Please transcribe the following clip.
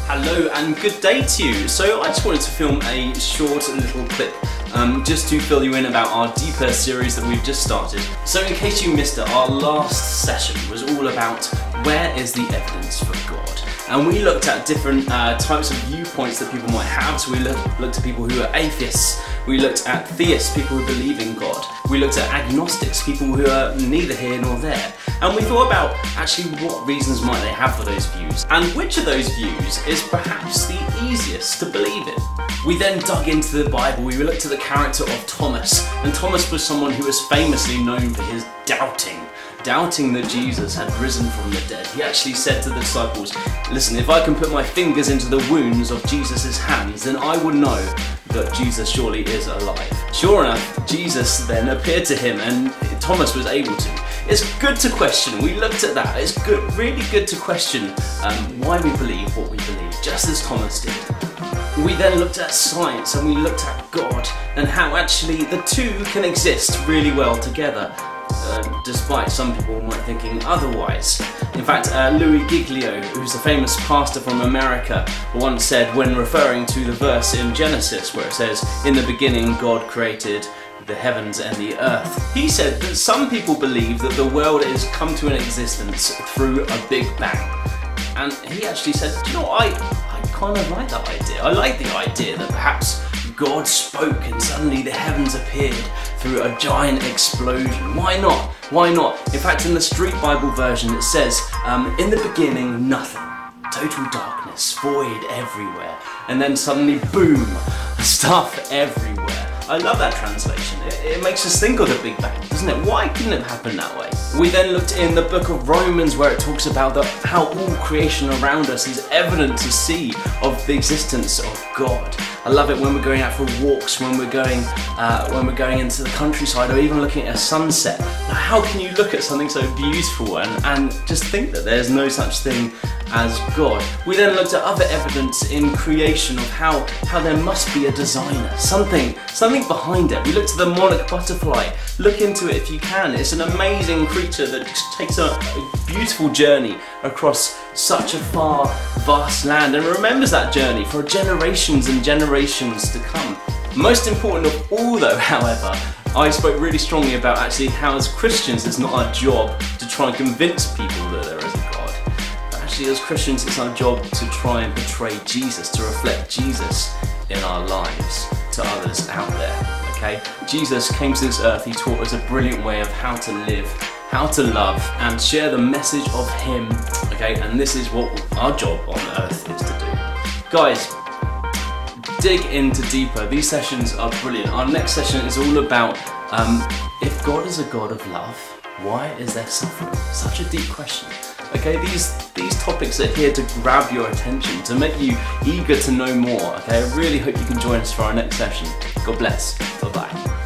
Hello and good day to you. So I just wanted to film a short little clip just to fill you in about our Deeper series that we've just started. So in case you missed it, our last session was all about where is the evidence for God. And we looked at different types of viewpoints that people might have. So we looked at people who are atheists, we looked at theists, people who believe in God, we looked at agnostics, people who are neither here nor there. And we thought about actually what reasons might they have for those views, and which of those views is perhaps the easiest to believe in. We then dug into the Bible, we looked at the character of Thomas, and Thomas was someone who was famously known for his doubting that Jesus had risen from the dead. He actually said to the disciples, listen, if I can put my fingers into the wounds of Jesus' hands, then I would know that Jesus surely is alive. Sure enough, Jesus then appeared to him and Thomas was able to. It's good to question, we looked at that, it's good, really good to question why we believe what we believe, just as Thomas did. We then looked at science and we looked at God and how actually the two can exist really well together. Despite some people might thinking otherwise. In fact, Louis Giglio, who's a famous pastor from America, once said when referring to the verse in Genesis where it says, "In the beginning God created the heavens and the earth." He said that some people believe that the world has come to an existence through a Big Bang. And he actually said, do you know what, I kind of like that idea. I like the idea that perhaps God spoke and suddenly the heavens appeared through a giant explosion. Why not? Why not? In fact, in the Street Bible version it says, in the beginning nothing, total darkness, void everywhere, and then suddenly boom, stuff everywhere. I love that translation. It makes us think of the Big Bang, doesn't it? Why couldn't it happen that way? We then looked in the book of Romans where it talks about how all creation around us is evident to see of the existence of God. I love it when we're going out for walks, when we're going into the countryside, or even looking at a sunset. Now, how can you look at something so beautiful and just think that there's no such thing as God? We then looked at other evidence in creation of how there must be a designer, something behind it. We looked at the monarch butterfly. Look into it if you can. It's an amazing creature that takes a beautiful journey across such a far, vast land and remembers that journey for generations and generations to come. Most important of all though, however, I spoke really strongly about actually how as Christians it's not our job to try and convince people that there is a God. But actually as Christians it's our job to try and portray Jesus, to reflect Jesus in our lives to others out there. Okay? Jesus came to this earth, he taught us a brilliant way of how to live, how to love and share the message of him. Okay, and this is what our job on earth is to do. Guys, dig into deeper. These sessions are brilliant. Our next session is all about if God is a God of love, why is there suffering? Such a deep question. Okay, these topics are here to grab your attention, to make you eager to know more. Okay, I really hope you can join us for our next session. God bless. Bye bye.